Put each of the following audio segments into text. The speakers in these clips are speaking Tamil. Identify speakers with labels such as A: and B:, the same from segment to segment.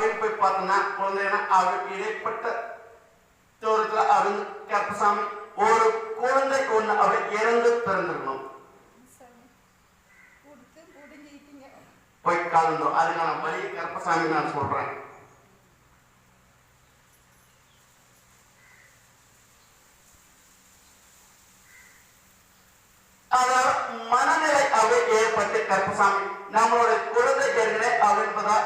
A: அப்படின்னு போய் பார்த்தோம்னா குழந்தைன்னா அவருக்கு இடைப்பட்ட தூரத்துல அவங்க கருப்பசாமி ஒரு குழந்தை ஒண்ணு அவர் இறந்து பிறந்திருக்கணும். போய் கலந்தோம். அதுக்கான வழி கருப்பசாமி நான் சொல்றேன். அதாவது மனநிலை அவை ஏற்பட்டு கருப்பசாமி நம்மளுடைய குழந்தை ஏற்கனவே அவிழ்ப்பதா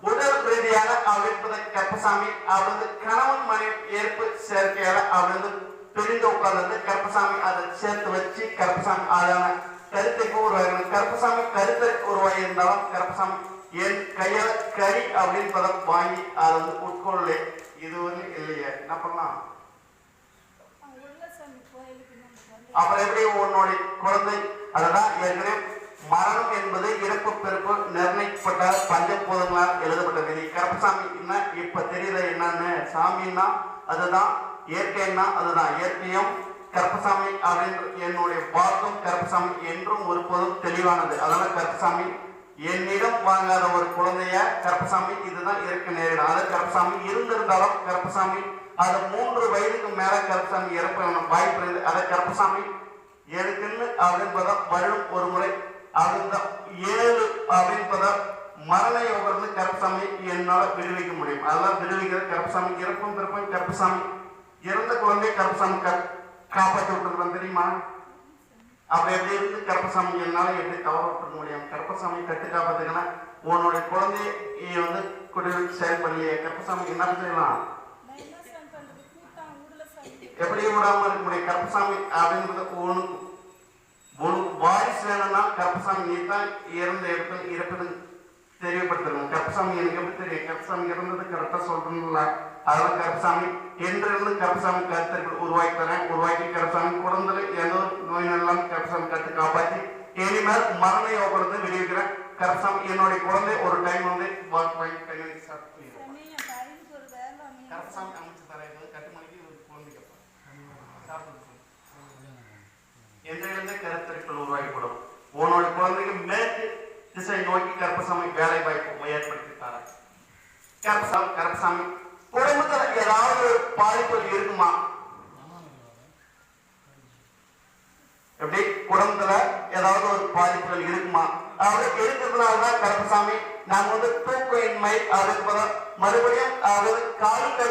A: உடல் ரீதியான அவிழ்ப்பதை கருப்பசாமி அவரது கணவன் மனைவி ஏற்பு சேர்க்கையால அவரது பிரிந்து உட்கார்ந்து கருப்பசாமி அதை சேர்த்து வச்சு கருப்பசாமி ஆதான கருத்தைக்கு உருவாகணும். கருப்பசாமி கருத்தை உருவாகி இருந்தாலும் கருப்பசாமி என் கையால கறி அப்படின்னு பதம் வாங்கி அதை வந்து உட்கொள்ள இது வந்து இல்லையே என்ன பண்ணலாம். அப்புறம் எப்படி உன்னுடைய குழந்தை அததான் ஏற்கனவே மரணம் என்பது இறப்பு பிறப்பு நிர்ணயிக்கப்பட்ட பஞ்சபூதங்களால் எழுதப்பட்ட விதி. கருப்பசாமி என்ன இப்ப தெரியல என்னன்னு சாமின்னா அதுதான் இயற்கைன்னா அதுதான் இயற்கையும் கருப்பசாமி அப்படின்ற என்னுடைய வாக்கும் கருப்பசாமி என்றும் ஒரு போதும் தெளிவானது. அதனால கருப்பசாமி என்னிடம் வாங்காத ஒரு குழந்தைய கருப்பசாமி இதுதான் இறக்க நேரிடும். அது கருப்பசாமி இருந்திருந்தாலும் கருப்பசாமி அது 3 வயதுக்கு மேல கருப்பசாமி இறப்ப வாய்ப்பு இருக்குது. அதை கருப்பசாமி எனக்குன்னு அப்படின்பத வருடம் ஒரு முறை அந்த 7 அப்படின்பத மரண யோகம் கருப்பசாமி என்னால விடுவிக்க முடியும். அதெல்லாம் விடுவிக்கிற கருப்பசாமி இறப்பும் பிறப்பும் கருப்பசாமி இறந்த குழந்தைய கருப்பசாமி காப்பாற்றி விட்டுருக்கோம் தெரியுமா. அப்படி எப்படி இருந்து கருப்பசாமி என்னால எப்படி தவற விட்டுருக்க முடியும். கருப்பசாமி கட்டு காப்பாத்துக்கன்னா உன்னுடைய குழந்தைய வந்து குடியிருப்பு செயல் பண்ணலையே கருப்பசாமி என்ன செய்யலாம். எப்படி விடாம இருக்க முடியும். கருப்பசாமி அப்படின்றது உனக்கு வாரிசு வேணும்னா கருப்பசாமி நீ தான் இறந்த இடத்துல இருப்பது தெரியப்படுத்தணும். கருப்பசாமி எனக்கு எப்படி தெரியும். கருப்பசாமி இறந்தது கரெக்டா சொல்றீங்களா. அதெல்லாம் கருப்பசாமி என்றிருந்து கருப்பசாமி கருத்தை உருவாக்கி தரேன். உருவாக்கி கருப்பசாமி குழந்தை ஏதோ நோய் நல்லாம் கருப்பசாமி கருத்து காப்பாற்றி இனிமேல் மரண யோகம் விடுவிக்கிறேன். கருப்பசாமி என்னுடைய குழந்தை ஒரு டைம் வந்து வாக் வாங்கி கையில் சாப்பிட்டு கருப்பசாமி அமைச்சு தரேன். கட்டுமணிக்கு குழந்தை சாப்பிட்டு எந்திலிருந்து கருத்தரிப்புகள் உருவாக்கப்படும். உன்னோட குழந்தைக்கு மேற்கு திசை நோக்கி கருப்பசாமி வேலை வாய்ப்பு ஏற்படுத்தி தர. கருப்பசாமி குடும்பத்துல ஏதாவது பாதிப்புகள் இருக்குமா. எப்படி குடும்பத்துல ஏதாவது ஒரு பாதிப்புகள் இருக்குமா. அவருக்கு இருக்கிறதுனாலதான் கருப்பசாமி நாங்க வந்து தூக்கமின்மை அதுக்கு மறுபடியும் அதாவது கால் கை